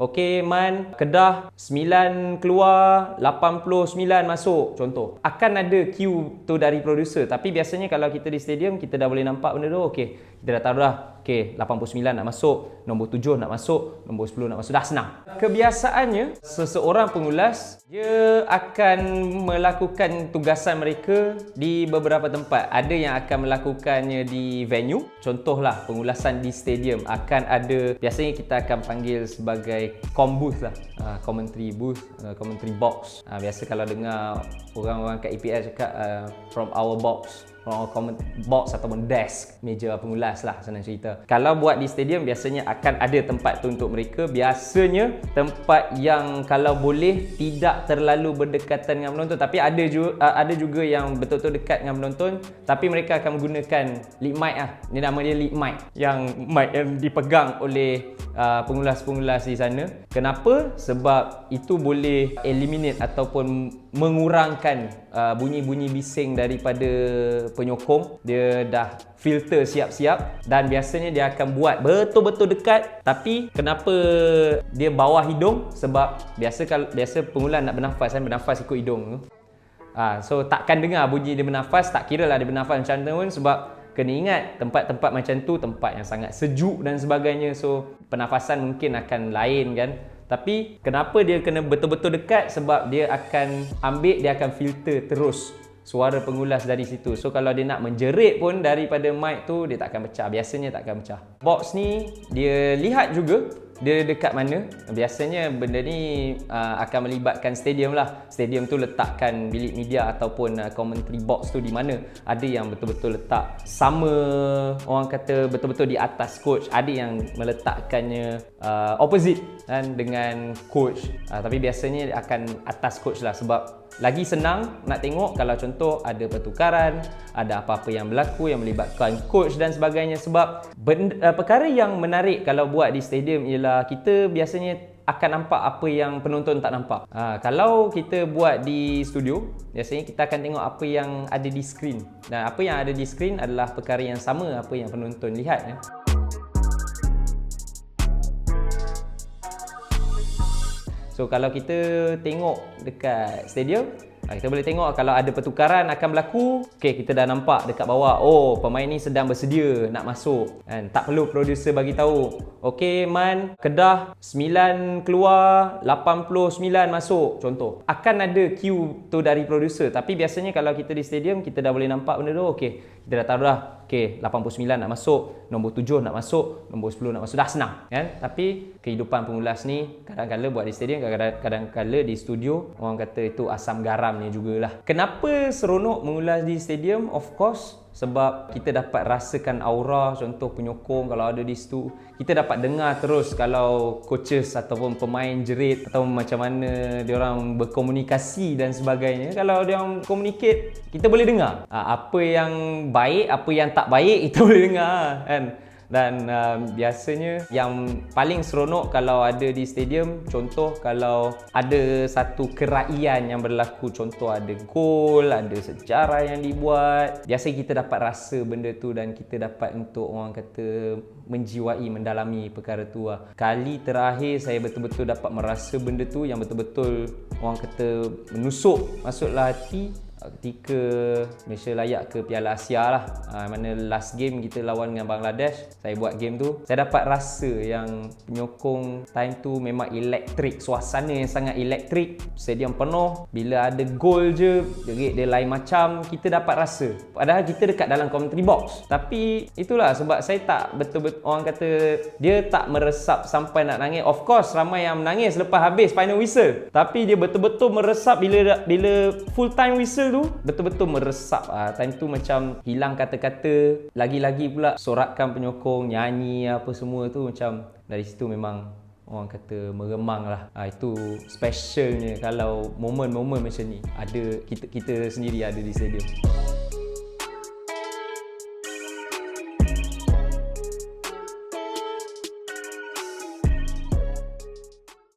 okey Man, Kedah 9 keluar, 89 masuk contoh. Akan ada cue tu dari producer, tapi biasanya kalau kita di stadium kita dah boleh nampak benda tu. Okey, kita dah tahu dah, okey 89 nak masuk, nombor 7 nak masuk, nombor 10 nak masuk, dah senang. Kebiasaannya seseorang pengulas dia akan melakukan tugasan mereka di beberapa tempat. Ada yang akan melakukannya di venue, contohlah pengulasan di stadium akan ada, biasanya kita akan panggil sebagai booth lah, commentary booth, commentary box. Biasa kalau dengar orang-orang kat EPL cakap from our box, comment box ataupun desk, meja pengulas lah senang cerita. Kalau buat di stadium biasanya akan ada tempat tu untuk mereka. Biasanya tempat yang kalau boleh tidak terlalu berdekatan dengan penonton, tapi ada juga yang betul-betul dekat dengan penonton, tapi mereka akan menggunakan lead mic lah. Ni nama dia lead mic, yang mic yang dipegang oleh pengulas-pengulas di sana. Kenapa? Sebab itu boleh eliminate ataupun mengurangkan bunyi-bunyi bising daripada penyokong. Dia dah filter siap-siap dan biasanya dia akan buat betul-betul dekat. Tapi kenapa dia bawah hidung? Sebab biasa pengulas nak bernafas kan, bernafas ikut hidung tu. So takkan dengar bunyi dia bernafas, tak kira lah dia bernafas macam tu pun, sebab kena ingat tempat-tempat macam tu tempat yang sangat sejuk dan sebagainya. So pernafasan mungkin akan lain kan. Tapi kenapa dia kena betul-betul dekat? Sebab dia akan ambil, dia akan filter terus suara pengulas dari situ. So kalau dia nak menjerit pun daripada mic tu, dia tak akan pecah. Biasanya tak akan pecah. Box ni dia lihat juga dia dekat mana. Biasanya benda ni akan melibatkan stadium lah. Stadium tu letakkan bilik media ataupun commentary box tu di mana. Ada yang betul-betul letak sama, orang kata betul-betul di atas coach. Ada yang meletakkannya opposite kan, dengan coach. Tapi biasanya akan atas coach lah, sebab lagi senang nak tengok kalau contoh ada pertukaran, ada apa-apa yang berlaku yang melibatkan coach dan sebagainya. Sebab perkara yang menarik kalau buat di stadium ialah kita biasanya akan nampak apa yang penonton tak nampak. Kalau kita buat di studio, biasanya kita akan tengok apa yang ada di skrin. Dan apa yang ada di skrin adalah perkara yang sama apa yang penonton lihat ya. So kalau kita tengok dekat stadium, kita boleh tengok kalau ada pertukaran akan berlaku. Okey, kita dah nampak dekat bawah, oh pemain ni sedang bersedia nak masuk kan. Tak perlu producer bagi tahu, okey Man, Kedah 9 keluar, 89 masuk contoh. Akan ada cue tu dari producer, tapi biasanya kalau kita di stadium kita dah boleh nampak benda tu. Okey, kita dah tahu dah, okey 89 nak masuk, nombor 7 nak masuk, nombor 10 nak masuk, dah senang kan. Tapi kehidupan pengulas ni kadang-kala buat di stadium, kadang-kala di studio, orang kata itu asam garamnya jugalah. Kenapa seronok mengulas di stadium? Of course sebab kita dapat rasakan aura, contoh penyokong kalau ada di situ. Kita dapat dengar terus kalau coaches ataupun pemain jerit atau macam mana diorang berkomunikasi dan sebagainya. Kalau diorang communicate, kita boleh dengar apa yang baik, apa yang tak baik, kita boleh dengar kan. Dan biasanya yang paling seronok kalau ada di stadium, contoh kalau ada satu keraian yang berlaku, contoh ada gol, ada sejarah yang dibuat, biasa kita dapat rasa benda tu dan kita dapat untuk orang kata menjiwai, mendalami perkara tu lah. Kali terakhir saya betul-betul dapat merasa benda tu yang betul-betul orang kata menusuk masuklah hati, ketika Malaysia layak ke Piala Asia lah, mana last game kita lawan dengan Bangladesh. Saya buat game tu, saya dapat rasa yang penyokong time tu memang elektrik, suasana yang sangat elektrik, stadium penuh. Bila ada gol je, jerit dia lain macam, kita dapat rasa. Padahal kita dekat dalam commentary box. Tapi itulah sebab saya tak betul-betul, orang kata dia tak meresap sampai nak nangis. Of course ramai yang menangis lepas habis final whistle, tapi dia betul-betul meresap bila full time whistle tu, betul-betul meresap. Time tu macam hilang kata-kata, lagi-lagi pula sorakan penyokong, nyanyi apa semua tu, macam dari situ memang orang kata meremang lah. Itu specialnya kalau momen-momen macam ni ada, kita sendiri ada di stadium.